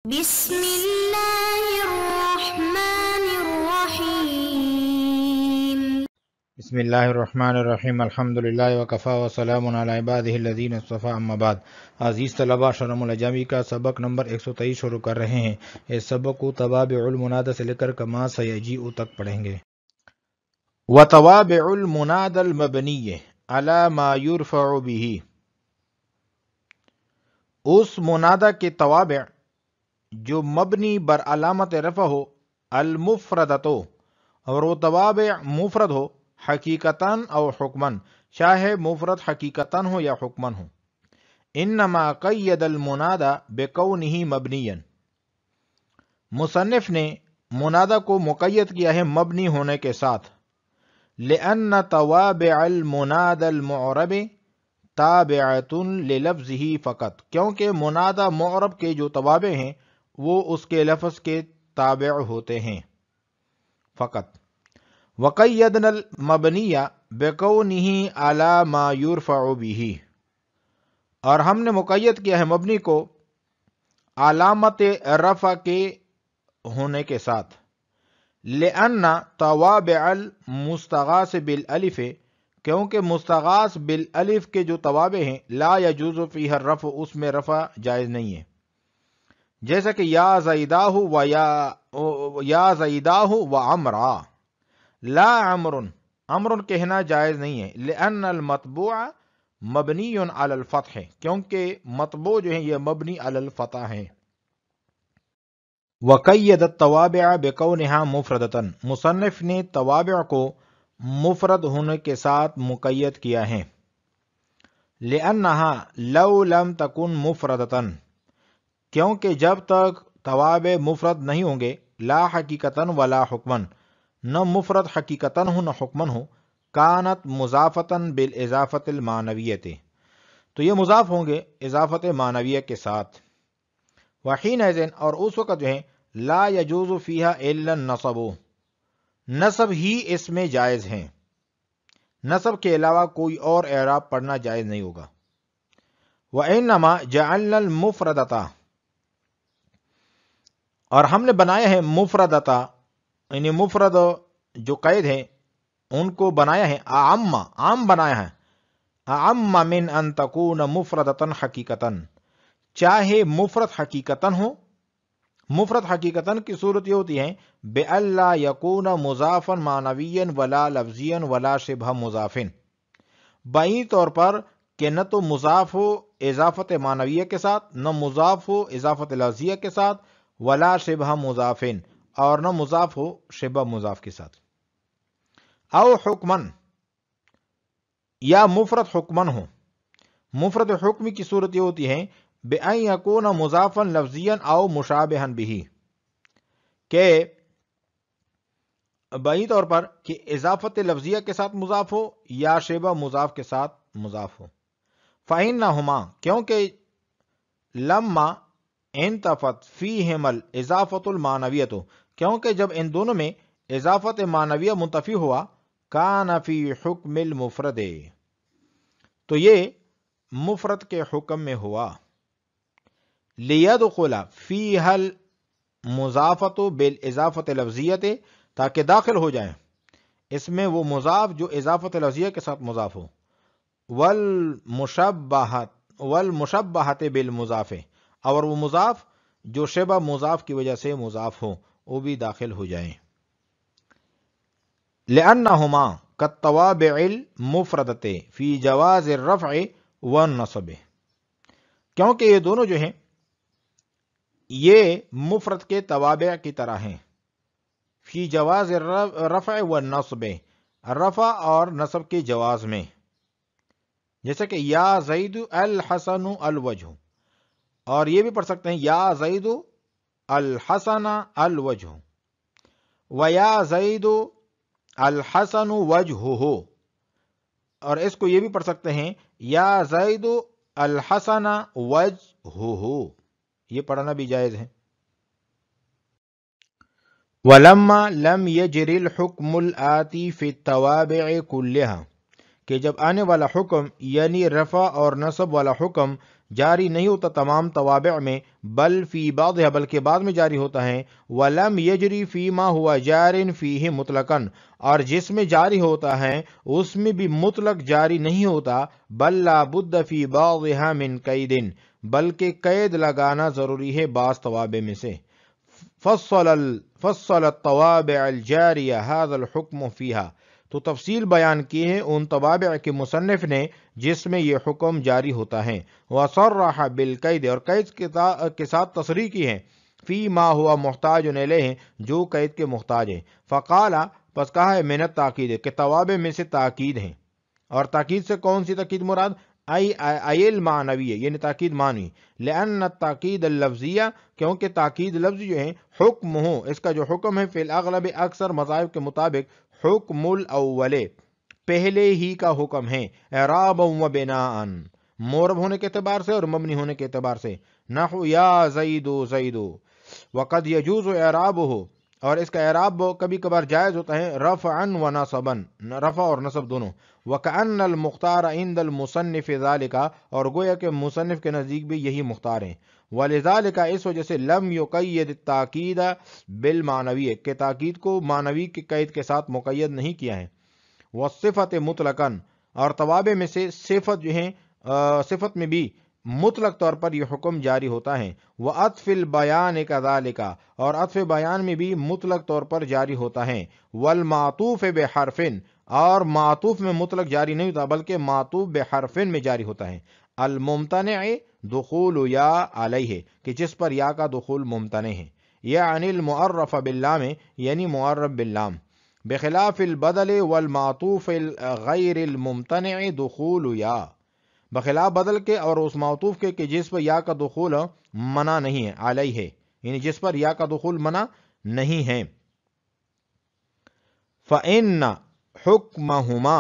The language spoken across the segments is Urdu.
بسم اللہ الرحمن الرحیم بسم اللہ الرحمن الرحیم الحمدللہ وکفا وسلام علی عبادہ الذین اصطفیٰ اما بعد۔ عزیز طلبہ، شرم الاجامی کا سبق نمبر 123 شروع کر رہے ہیں۔ اس سبق کو توابع المنادى سے لے کر کما سیجیء تک پڑھیں گے۔ وتوابع المنادى المبنی علی ما یرفع به، اس منادى کے توابع جو مبنی بر علامت رفع ہو، المفردتو، اور وہ توابع مفرد ہو، حقیقتاً او حکماً، چاہے مفرد حقیقتاً ہو یا حکماً ہو۔ انما قید المنادى بکونہ مبنیا، مصنف نے منادى کو مقید کیا ہے مبنی ہونے کے ساتھ۔ لأن توابع المنادى المعرب تابعۃ للفظہ فقط، کیونکہ منادى معرب کے جو توابع ہیں وہ اس کے لفظ کے تابع ہوتے ہیں فقط۔ وقیدنا المبنی بکونہ علی ما یرفع به، اور ہم نے مقید کیا ہے مبنی کو علامت رفع کے ہونے کے ساتھ۔ لأن توابع المستغاث بالالف، کیونکہ مستغاث بالالف کے جو توابع ہیں لا یجوز فیہا الرفع، اس میں رفع جائز نہیں ہے، جیسا کہ یا زیداہ و عمرا، لا عمر، عمر کہنا جائز نہیں ہے۔ لأن المطبوع مبنی علی الفتح، کیونکہ مطبوع جو ہیں یہ مبنی علی الفتح ہیں۔ وقید التوابع بکونہا مفردۃ، مصنف نے توابع کو مفرد ہونے کے ساتھ مقید کیا ہے۔ لأنہا لو لم تکن مفردۃ، کیونکہ جب تک توابع مفرد نہیں ہوں گے، لا حقیقتاً ولا حکماً، نہ مفرد حقیقتاً ہو نہ حکماً ہو، کانت مضافتاً بالاضافۃ المعنویۃ، تو یہ مضاف ہوں گے اضافت معنویہ کے ساتھ۔ وحینئذ، اور اس وقت جو ہے لا یجوز فیہا الا النصب، نصب ہی اس میں جائز ہیں، نصب کے علاوہ کوئی اور اعراب پڑھنا جائز نہیں ہوگا۔ وانما جعلنا المفردۃ، اور ہم نے بنایا ہے مفردۃ، یعنی مفرد جو قید ہیں ان کو بنایا ہے عام بنایا ہے، اعم من ان تکون مفردۃ حقیقتاً، چاہے مفرد حقیقتاً ہو۔ مفرد حقیقتاً کی صورت یہ ہوتی ہے بألا یکون مضافا معنویا ولا لفظیا ولا شبہ مضاف، بائیں طور پر کہ نہ تو مضاف ہو اضافت معنویہ کے ساتھ، نہ مضاف ہو اضافت لفظیہ کے ساتھ، ولا شبہ مضاف، اور نہ مضاف ہو شبہ مضاف کے ساتھ۔ او حکمن، یا مفرد حکمن ہو۔ مفرد حکمی کی صورت یہ ہوتی ہے بأن یکون مضافا لفظیا او مشابہا بہ، کہ بائیں طور پر کہ اضافت لفظیہ کے ساتھ مضاف ہو یا شبہ مضاف کے ساتھ مضاف ہو۔ فإنہما، کیونکہ لما انتفت فیہم الاضافۃ المعنویۃ، کیونکہ جب ان دونوں میں اضافت معنویہ منتفی ہوا، کان فی حکم المفرد، تو یہ مفرد کے حکم میں ہوا۔ لیدخل فیہا المضافۃ بالاضافۃ اللفظیۃ، تاکہ داخل ہو جائیں اس میں وہ مضاف جو اضافت لفظیہ کے ساتھ مضاف ہو، والمشبہۃ بالمضاف، اور وہ مضاف جو شبہ مضاف کی وجہ سے مضاف ہو وہ بھی داخل ہو جائیں۔ لأنہما کالتوابع المفردۃ فی جواز الرفع والنصب، کیونکہ یہ دونوں جو ہیں یہ مفرد کے توابع کی طرح ہیں، فی جواز الرفع والنصب، رفع اور نصب کے جواز میں، جیسے کہ یا زید الحسن الوجہ، اور یہ بھی پڑھ سکتے ہیں یا زید الحسن الوجہ، ویا زید الحسن وجہہ، اور اس کو یہ بھی پڑھ سکتے ہیں یا زید الحسن وجہہ، یہ پڑھنا بھی جائز ہے۔ ولما لم یجر الحکم الآتی فی التوابع کلہا، کہ جب آنے والا حکم یعنی رفع اور نصب والا حکم جاری نہیں ہوتا تمام توابع میں، بل فی بعضها بلکہ بعض میں جاری ہوتا ہے، ولم یجری فیما ہوا جار فیہ مطلقاً اور جس میں جاری ہوتا ہے اس میں بھی مطلق جاری نہیں ہوتا، بل لا بد فی بعضها من قید بلکہ قید لگانا ضروری ہے بعض توابع میں سے۔ فصل التوابع الجاریہ هذا الحکم فیہا، تو تفصیل بیان کی ہے ان توابع کے مصنف نے جس میں یہ حکم جاری ہوتا ہے، وصرح بالقید اور قید کے ساتھ تصریح کی ہے، فی ما ہوا محتاج الیہ جو قید کے محتاج ہے، فقال پس کہا ہے من التاکید کہ توابع میں سے تاکید ہیں، اور تاکید سے کون سی تاکید مراد؟ ایل معنوی، یعنی تاکید معنوی، لأن التاکید اللفظیہ کیونکہ تاکید لفظی جو ہے حکم ہو اس کا جو حکم ہے فی الاغلب اکثر مذاہب کے مطابق حکم الاول پہلے ہی کا حکم ہے، اعرابا و بناء مورب ہونے کے اعتبار سے اور مبنی ہونے کے اعتبار سے، نحو یا زید زید، وقد یجوز اعرابہ اور اس کا اعراب کبھی کبھار جائز ہوتا ہے، رفعا و نصبا رفع اور نصب دونوں، وکأن المختار عند المصنف ذالک اور گویا کہ مصنف کے نزدیک بھی یہی مختار ہیں، ولذالک اس وجہ سے لم یقید التاکید بالمعنوی کہ تاکید کو معنوی کے قید کے ساتھ مقید نہیں کیا ہے، والصفت مطلقا اور توابع میں سے صفت جو ہیں صفت میں بھی مطلق طور پر یہ حکم جاری ہوتا ہے، وعطف البیان کذالک اور عطف بیان میں بھی مطلق طور پر جاری ہوتا ہے، والمعطوف بحرف اور معطوف میں مطلق جاری نہیں ہوتا بلکہ معطوف بحرف میں جاری ہوتا ہے، الممتنع دخول یا علیہ کہ جس پر یا کا دخول ممتنع ہے، یعنی المعرف باللام یعنی معرف باللام، بخلاف البدل والمعطوف غیر الممتنع دخول یا بخلاف بدل کے اور اس معطوف کے کہ جس پر یا کا دخول منع نہیں ہے، علیہ یعنی جس پر یا کا دخول منع نہیں ہے، فإن حکمہما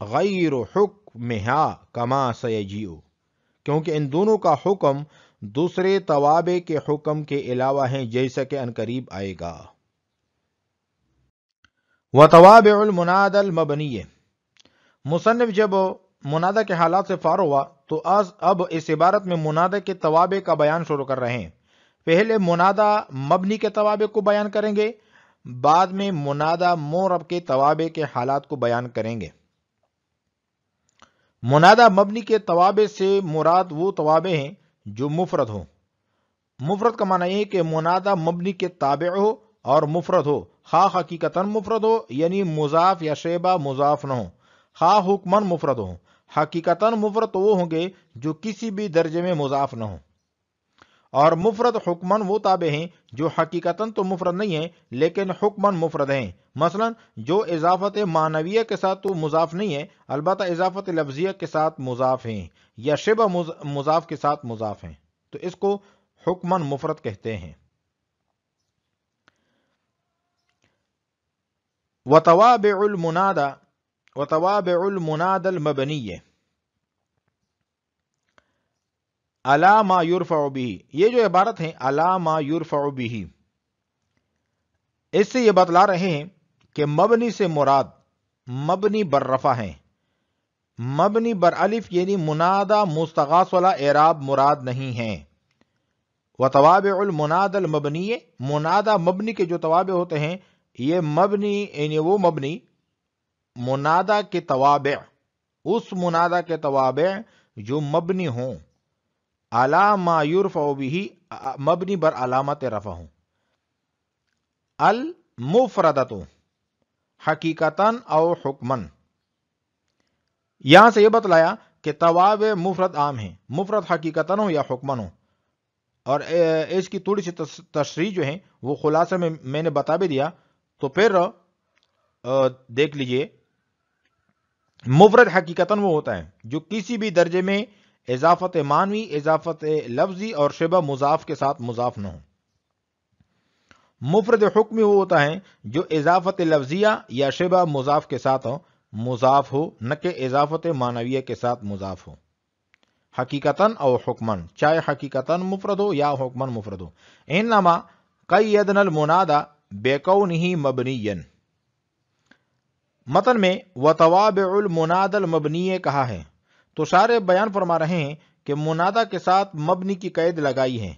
غیر حکمہا کما سیجیء کیونکہ ان دونوں کا حکم دوسرے توابع کے حکم کے علاوہ ہیں جیسا کہ عنقریب آئے گا۔ وتوابع المنادى المبنی، مصنف جب منادى کے حالات سے فارغ ہوا تو اب اس عبارت میں منادى کے توابع کا بیان شروع کر رہے ہیں۔ پہلے منادى مبنی کے توابع کو بیان کریں گے، بعد میں منادى معرب کے توابع کے حالات کو بیان کریں گے۔ منادى مبنی کے توابع سے مراد وہ توابع ہیں جو مفرد ہو۔ مفرد کا معنی یہ ہے کہ منادى مبنی کے تابع ہو اور مفرد ہو، خواہ حقیقتاً مفرد ہو یعنی مضاف یا شیبہ مضاف نہ ہو، خواہ حکماً مفرد ہو۔ حقیقتاً مفرد تو وہ ہوں گے جو کسی بھی درجے میں مضاف نہ ہو، اور مفرد حکماً وہ تابع ہیں جو حقیقتاً تو مفرد نہیں ہیں لیکن حکماً مفرد ہیں، مثلا جو اضافت معنویہ کے ساتھ تو مضاف نہیں ہے البتہ اضافت لفظیہ کے ساتھ مضاف ہیں یا شبہ مضاف کے ساتھ مضاف ہیں، تو اس کو حکماً مفرد کہتے ہیں۔ وتوابع المنادى المبنی علی ما یرفع به، یہ جو عبارت ہے علی ما یرفع به، اس سے یہ بتلا رہے ہیں کہ مبنی سے مراد مبنی بر رفع ہیں، مبنی بر الف یعنی منادى مستغاث والا اعراب مراد نہیں ہیں۔ وتوابع المنادى المبنی، منادى مبنی کے جو توابع ہوتے ہیں یہ مبنی یعنی وہ مبنی منادى کے توابع، اس منادى کے توابع جو مبنی ہوں علی ما یرفع به مبنی بر علامت رفع ہوں، المفردۃ حقیقتاً او حکماً، یہاں سے یہ بتلایا کہ توابع مفرد عام ہیں، مفرد حقیقتاً ہو یا حکماً ہو، اور اس کی تھوڑی سی تشریح جو ہے وہ خلاصے میں نے بتا بھی دیا، تو پھر دیکھ لیجئے مفرد حقیقتاً وہ ہوتا ہے جو کسی بھی درجے میں اضافت معنوی، اضافت لفظی اور شبہ مضاف کے ساتھ مضاف نہ ہو۔ مفرد حکمی وہ ہوتا ہے جو اضافت لفظیہ یا شبہ مضاف کے ساتھ مضاف ہو، نہ کہ اضافت معنویہ کے ساتھ مضاف ہو، حقیقتاً او حکماً، چاہے حقیقتاً مفرد ہو یا حکماً مفرد ہو۔ انما قیدنا المنادى بکونہ مبنیا، متن میں وتوابع المنادى المبنی کہا ہے تو شارح بیان فرما رہے ہیں کہ منادہ کے ساتھ مبنی کی قید لگائی ہے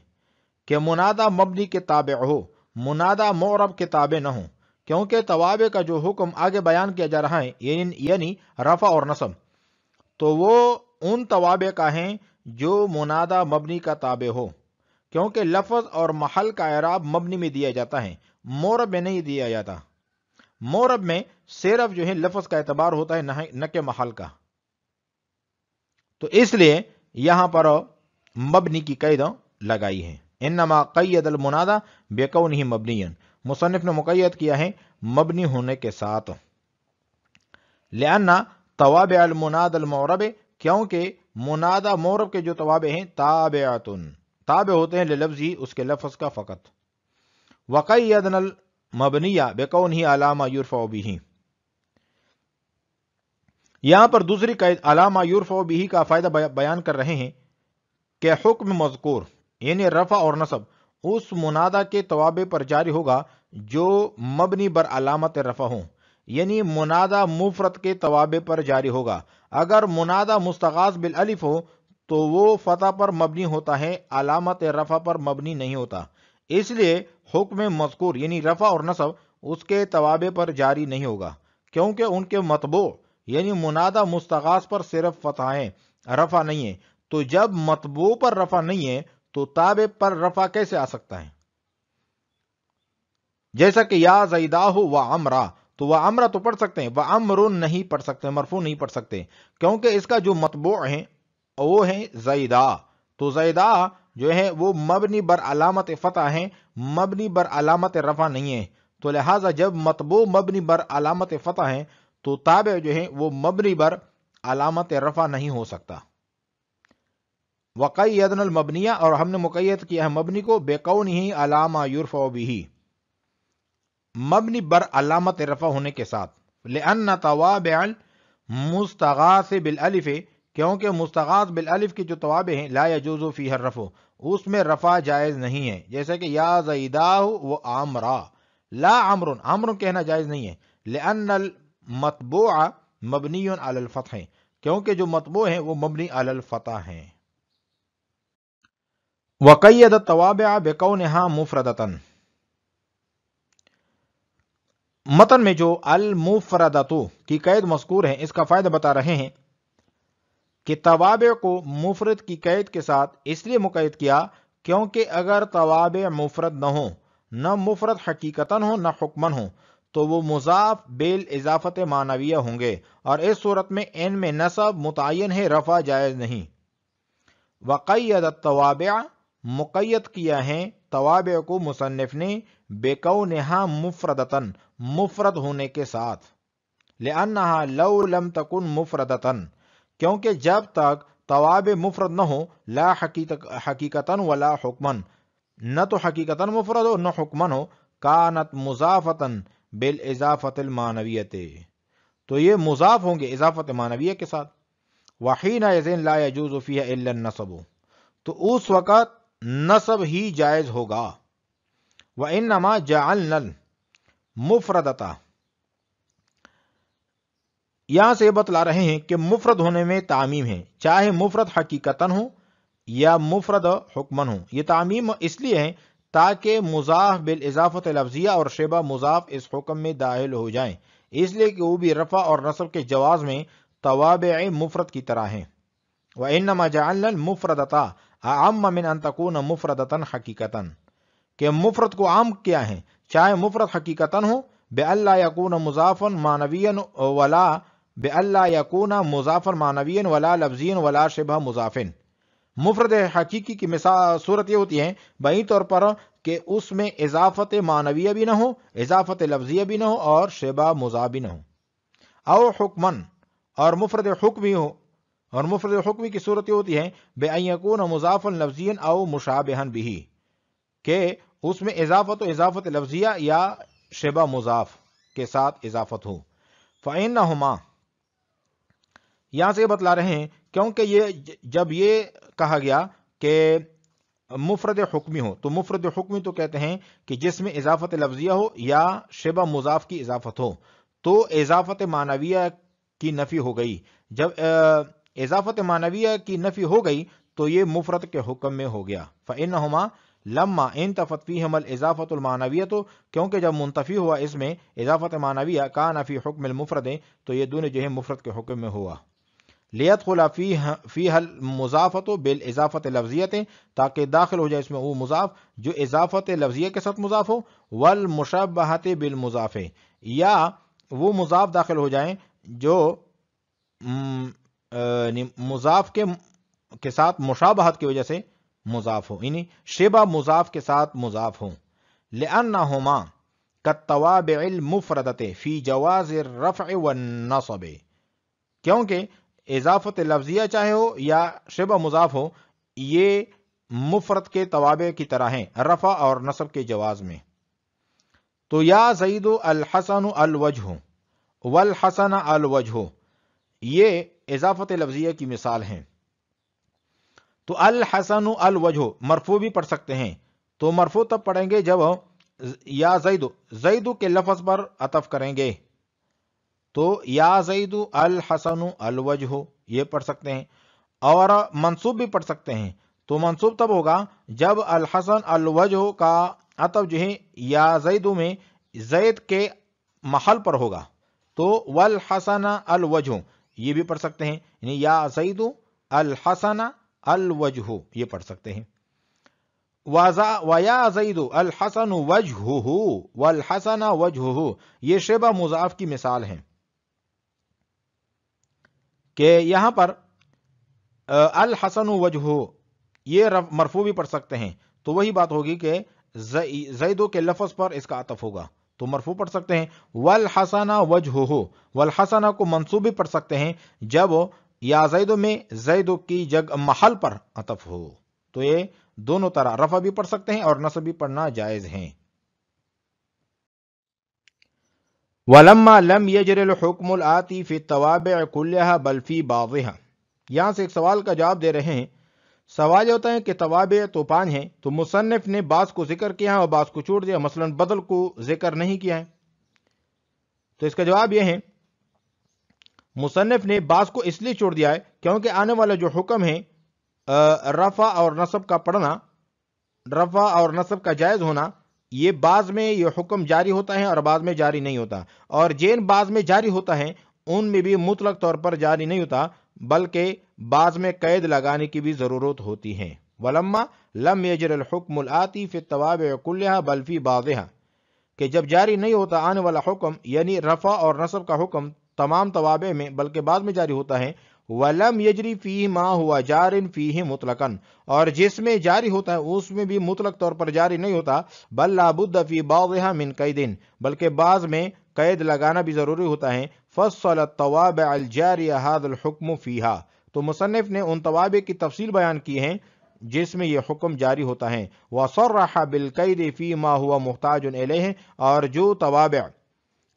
کہ منادہ مبنی کے تابع ہو، منادہ معرب کے تابع نہ ہو، کیونکہ توابع کا جو حکم آگے بیان کیا جا رہا ہے یعنی رفع اور نصب، تو وہ ان توابع کا ہیں جو منادہ مبنی کا تابع ہو، کیونکہ لفظ اور محل کا اعراب مبنی میں دیا جاتا ہے، معرب میں نہیں دیا جاتا۔ معرب میں صرف جو ہے لفظ کا اعتبار ہوتا ہے نہ کہ محل کا، تو اس لیے یہاں پر مبنی کی قید لگائی ہے۔ انما قید المنادى بکونہ مبنیا، مصنف نے مقید کیا ہے مبنی ہونے کے ساتھ، لأن توابع المنادى المعرب، کیونکہ منادى معرب کے جو توابع ہیں تابع ہوتے ہیں للفظی، اس کے لفظ کا فقط۔ وقیدنا المبنی بکونہ علامہ یرفع بہ، یہاں پر دوسری قید علامہ یرفع بہ کا فائدہ بیان کر رہے ہیں کہ حکم مذکور یعنی رفع اور نصب اس منادہ کے توابع پر جاری ہوگا جو مبنی بر علامت رفع ہوں، یعنی منادہ مفرد کے توابع پر جاری ہوگا۔ اگر منادہ مستغاث بالالف ہو تو وہ فتح پر مبنی ہوتا ہے، علامت رفع پر مبنی نہیں ہوتا، اس لیے حکم مذکور یعنی رفع اور نصب اس کے توابع پر جاری نہیں ہوگا، کیونکہ ان کے مطبوع یعنی منادہ مستغاث پر صرف فتح ہے، رفع نہیں ہے۔ تو جب مطبوع پر رفع نہیں ہے تو تابع پر رفع کیسے آ سکتا ہے؟ جیسا کہ یا زیداہ و عمرہ، تو وہ عمرہ تو پڑھ سکتے ہیں، وہ عمر نہیں پڑھ سکتے، مرفوع نہیں پڑھ سکتے، کیونکہ اس کا جو مطبوع ہے وہ ہے زیدہ، تو زیدہ جو ہے وہ مبنی بر علامت فتح ہے، مبنی بر علامت رفع نہیں ہے، تو لہٰذا جب مطبوع مبنی بر علامت فتح ہے تو تابع جو ہے وہ مبنی بر علامت رفع نہیں ہو سکتا۔ وقیدنا المبنیہ، اور ہم نے مقید کیا ہے مبنی کو بکونہ علامہ یرفع بہ، مبنی بر علامت رفع ہونے کے ساتھ، لأن توابع المستغاث بالالف، کیونکہ مستغاث بالالف کی جو توابع ہیں لا یجوز فیہا الرفع، اس میں رفع جائز نہیں ہے، جیسے کہ یا زیداہ و عمرہ، لا عمر، عمر کہنا جائز نہیں ہے، لأن المطبوع مبنی علی الفتح، کیونکہ جو مطبوع ہے وہ مبنی علی الفتح ہے۔ وقید التوابع بکونہا مفردۃ، متن میں جو المفردۃ کی قید مذکور ہے اس کا فائدہ بتا رہے ہیں کہ توابع کو مفرد کی قید کے ساتھ اس لیے مقید کیا کیونکہ اگر توابع مفرد نہ ہو، نہ مفرد حقیقتاً ہو نہ حکماً ہو، تو وہ مضاف بالاضافت معنویہ ہوں گے، اور اس صورت میں ان میں نصب متعین ہے، رفع جائز نہیں۔ وقید التوابع، مقید کیا ہے توابع کو مصنف نے بکونہا مفردۃ، مفرد ہونے کے ساتھ، لأنہا لو لم تکن مفردۃ، کیونکہ جب تک توابع مفرد نہ ہو، لا حقیقتاً ولا حکماً، نہ تو حقیقتاً مفرد ہو نہ حکماً ہو، کانت مضافتاً بالاضافت المعنویت، تو یہ مضاف ہوں گے اضافت معنویہ کے ساتھ، وحینئذ لا یجوز فیہا الا النصب، تو اس وقت نصب ہی جائز ہوگا۔ وَإِنَّمَا جَعَلْنَا الْمُفْرَدَةَ، یہاں سے بتلا رہے ہیں کہ مفرد ہونے میں تعمیم ہے، چاہے مفرد حقیقتاً ہو یا مفرد حکماً ہو، یہ تعمیم اس لیے ہے تاکہ مضاف بالاضافت لفظیہ اور شبہ مضاف اس حکم میں داخل ہو جائیں، اس لیے کہ وہ بھی رفع اور نصب کے جواز میں توابع مفرد کی طرح ہیں۔ وَإِنَّمَا جَعَلْنَا الْمُفْرَدَةَ اعم من ان تکون مفردۃ حقیقتاً، کہ مفرد کو عام کیا ہے، چاہے مفرد حقیقتاً ہو بألا یکون مضافا معنویا ولا بألا یکون مضافا معنویا ولا لفظیا ولا شبہ مضاف۔ مفرد حقیقی کی مثال صورت یہ ہوتی ہے بہی طور پر کہ اس میں اضافت معنویہ بھی نہ ہو، اضافت لفظیہ بھی نہ ہو اور شبہ مضاف بھی نہ ہو، او حکمن، اور مفرد حکمی ہو، اور مفرد حکمی کی صورت یہ ہوتی ہے بأن یکون مضافا لفظیا او مشابہا بہ، کہ اس میں اضافت و اضافت لفظیہ یا شبہ مضاف کے ساتھ اضافت ہو۔ فإنہما، یہاں سے بتلا رہے ہیں کیونکہ یہ جب یہ کہا گیا کہ مفرد حکمی ہو، تو مفرد حکمی تو کہتے ہیں کہ جس میں اضافت لفظیہ ہو یا شبہ مضاف کی اضافت ہو، تو اضافت معنویہ کی نفی ہو گئی۔ جب اضافت معنویہ کی نفی ہو گئی تو یہ مفرد کے حکم میں ہو گیا. فإنہما لما انتفت فیہما الاضافۃ المعنویۃ، کیونکہ جب منتفی ہوا اس میں اضافت معنویہ، کان فی حکم المفرد، تو یہ دونوں جو ہے مفرد کے حکم میں ہوا. لیدخل فیہا المضافۃ بالاضافۃ لفظیۃ، تاکہ داخل ہو جائے اس میں وہ مضاف جو اضافت لفظیہ کے ساتھ مضاف ہو، والمشبہۃ بالمضاف، یا وہ مضاف داخل ہو جائیں جو مضاف کے ساتھ مشابہت کی وجہ سے مضاف ہو، یعنی شبہ مضاف کے ساتھ مضاف ہوں. لأنہما کالتوابع المفردۃ فی جواز الرفع والنصب، کیونکہ اضافت لفظیہ چاہے ہو یا شبہ مضاف ہو، یہ مفرد کے توابع کی طرح ہیں رفع اور نصب کے جواز میں. تو یا زید الحسن الوجہ والحسن الوجہ، یہ اضافت لفظیہ کی مثال ہیں. تو الحسن الوجہ مرفوع بھی پڑھ سکتے ہیں، تو مرفوع تب پڑھیں گے جب یا زید کے لفظ پر عطف کریں گے، تو یا زید الحسن الوجہ یہ پڑھ سکتے ہیں. اور منصوب بھی پڑھ سکتے ہیں، تو منصوب تب ہوگا جب الحسن الوجہ کا عطف جو ہے یا زید میں زید کے محل پر ہوگا، تو والحسن الوجہ یہ بھی پڑھ سکتے ہیں، یعنی یا زید الحسن الوجہ یہ پڑھ سکتے ہیں. وَيَا زَيْدُ الْحَسَنُ وَجْهُهُ وَالْحَسَنَ وَجْهُهُ، یہ شبہ مضاف کی مثال ہیں کہ یہاں پر الحسن وجہ یہ مرفوع بھی پڑھ سکتے ہیں، تو وہی بات ہوگی کہ زیدو کے لفظ پر اس کا عطف ہوگا تو مرفوع پڑھ سکتے ہیں. والحسن وجہہ، والحسن کو منصوب بھی پڑھ سکتے ہیں جب یا زیدو میں زیدو کی جگہ محل پر عطف ہو، تو یہ دونوں طرح رفع بھی پڑھ سکتے ہیں اور نصب بھی پڑھنا جائز ہیں. وَلَمَّا لَمْ يَجْرِ الْحُكْمُ الْآتِي فِي التَّوَابِعِ كُلِّهَا بَلْ فِي بَعْضِهَا، یہاں سے ایک سوال کا جواب دے رہے ہیں. سوال یہ ہوتا ہے کہ توابع تو 5 ہیں، تو مصنف نے بعض کو ذکر کیا ہے اور بعض کو چھوڑ دیا، مثلا بدل کو ذکر نہیں کیا ہے. تو اس کا جواب یہ ہے مصنف نے بعض کو اس لیے چھوڑ دیا ہے کیونکہ آنے والا جو حکم ہے رفع اور نصب کا پڑھنا، رفع اور نصب کا جائز ہونا، یہ بعض میں یہ حکم جاری ہوتا ہے اور بعض میں جاری نہیں ہوتا، اور جن بعض میں جاری ہوتا ہے ان میں بھی مطلق طور پر جاری نہیں ہوتا بلکہ بعض میں قید لگانے کی بھی ضرورت ہوتی ہے. وَلَمَّا لَمْ يَجْرِ الْحُكْمُ الْآتِي فِي التَّوَابِعِ كُلِّهَا بَلْ فِي بَعْضِهَا، کہ جب جاری نہیں ہوتا آنے والا حکم یعنی رفع اور نصب کا حکم تمام توابع میں بلکہ بعض میں جاری ہوتا ہے. وَلَمْ يَجْرِ فِيهِ مَا هُوَ جَارٍ فِيهِ مُطْلَقًا، اور جس میں جاری ہوتا ہے اس میں بھی مطلق طور پر جاری نہیں ہوتا. بل لا بد فی بعضها من قید، بلکہ بعض میں قید لگانا بھی ضروری ہوتا ہے. فصل التوابع الجاریہ هذا الحکم فیہا، تو مصنف نے ان توابع کی تفصیل بیان کی ہے جس میں یہ حکم جاری ہوتا ہے. وصرح بالقید فیما هو محتاج الیہ، اور جو توابع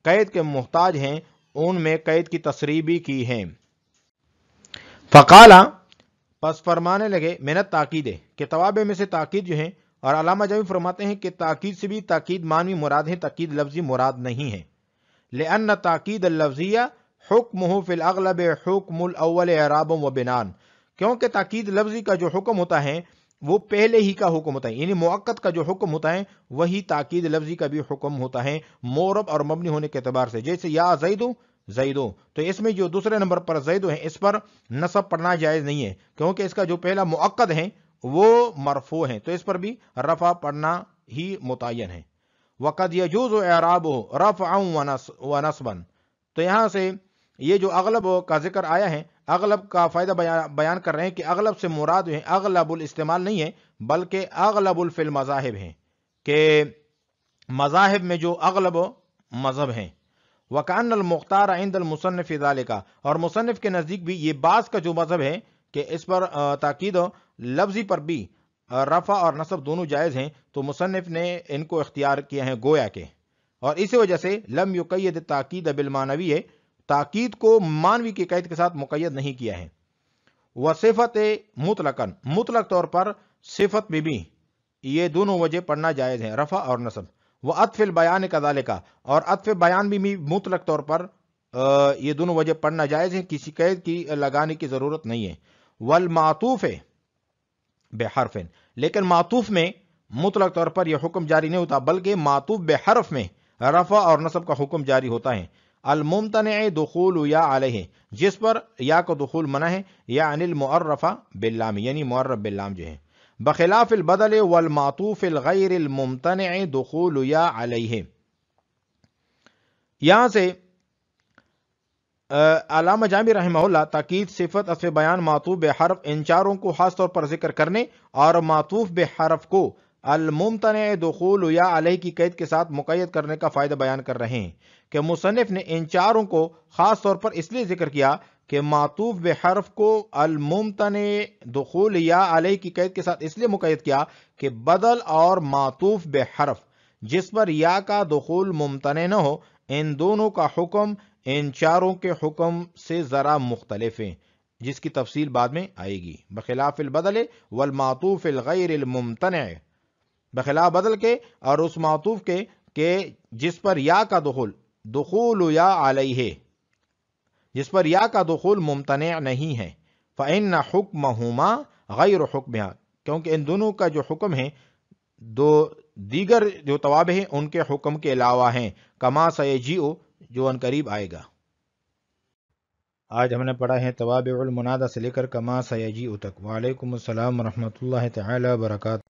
قید کے محتاج ہیں ان میں قید کی تصریح بھی کی ہے. فقال، پس فرمانے لگے، من التاکید، کہ توابع میں سے تاکید جو ہیں، اور علامہ جامی فرماتے ہیں کہ تاکید سے بھی تاکید معنوی مراد ہے، تاکید لفظی مراد نہیں ہے. لأن تاکید اللفظیہ حکمہ فی الاغلب حکم الاول اعرابا و بنان، کیونکہ تاکید لفظی کا جو حکم ہوتا ہے وہ پہلے ہی کا حکم ہوتا ہے، یعنی مؤکد کا جو حکم ہوتا ہے وہی تاکید لفظی کا بھی حکم ہوتا ہے مورب اور مبنی ہونے کے اعتبار سے. جیسے یا زیدو زیدو، تو اس میں جو دوسرے نمبر پر زیدو ہے اس پر نصب پڑھنا جائز نہیں ہے کیونکہ اس کا جو پہلا مؤکد ہے وہ مرفوع ہے، تو اس پر بھی رفع پڑھنا ہی متعین ہے. وقد یجوز اعرابہ رفعا ونصبا، تو یہاں سے یہ جو اغلب کا ذکر آیا ہے، اغلب کا فائدہ بیان کر رہے ہیں کہ اغلب سے مراد ہے اغلب الاستعمال نہیں ہے بلکہ اغلب فی المذاہب ہے، کہ مذاہب میں جو اغلب مذہب ہیں. وکأن المختار عند المصنف ذالک، اور مصنف کے نزدیک بھی یہ بعض کا جو مذہب ہے کہ اس پر تاکید لفظی پر بھی رفع اور نصب دونوں جائز ہیں، تو مصنف نے ان کو اختیار کیا ہے گویا کے، اور اسی وجہ سے لم یقید تاکید بالمعنوی، تاکید کو معنوی کی قید کے ساتھ مقید نہیں کیا ہے. وصفت مطلقاً، مطلق طور پر صفت میں بھی یہ دونوں وجہ پڑھنا جائز ہیں، رفع اور نصب. وعطف البیان کذالک، اور عطف بیان بھی مطلق طور پر یہ دونوں وجہ پڑھنا جائز ہیں، کسی قید کی لگانے کی ضرورت نہیں ہے. والمعطوف، بحرف، لیکن معطوف میں مطلق طور پر یہ حکم جاری نہیں ہوتا، بلکہ معطوف بحرف میں رفع اور نصب کا حکم جاری ہوتا ہے۔ الممتنع دخول یا علیہ، جس پر یا کو دخول منع ہے، یا عن المعرفہ باللام، یعنی معرف باللام جو ہے، بخلاف البدل والمعطوف الغیر الممتنع دخول یا علیہ۔ یہاں سے علامہ جامی رحمہ اللہ تاکید، صفت، عطف بیان، معطوف بحرف، ان چاروں کو خاص طور پر ذکر کرنے اور معطوف بحرف کو الممتنع دخول یا علیہ کی قید کے ساتھ مقید کرنے کا فائدہ بیان کر رہے ہیں کہ مصنف نے ان چاروں کو خاص طور پر اس لیے ذکر کیا کہ معطوف بحرف کو الممتنع دخول یا علیہ کی قید کے ساتھ اس لیے مقید کیا کہ بدل اور معطوف بحرف جس پر یا کا دخول ممتنع نہ ہو، ان دونوں کا حکم ان چاروں کے حکم سے ذرا مختلف ہیں، جس کی تفصیل بعد میں آئے گی۔ بخلاف البدل والمعطوف الغیر الممتنع، بخلاف بدل کے اور اس معطوف کے کہ جس پر یا کا دخول یا علیہ، جس پر یا کا دخول ممتنع نہیں ہے، فإن حکمہما غیر حکمہا، کیونکہ ان دونوں کا جو حکم ہے دو دیگر جو توابع ہیں ان کے حکم کے علاوہ ہیں، کما سیجیء، جو ان قریب آئے گا۔ آج ہم نے پڑھا ہے توابع المنادى سے لے کر کما سیجیء تک۔ وعلیکم السلام ورحمۃ اللہ تعالی وبرکاتہ۔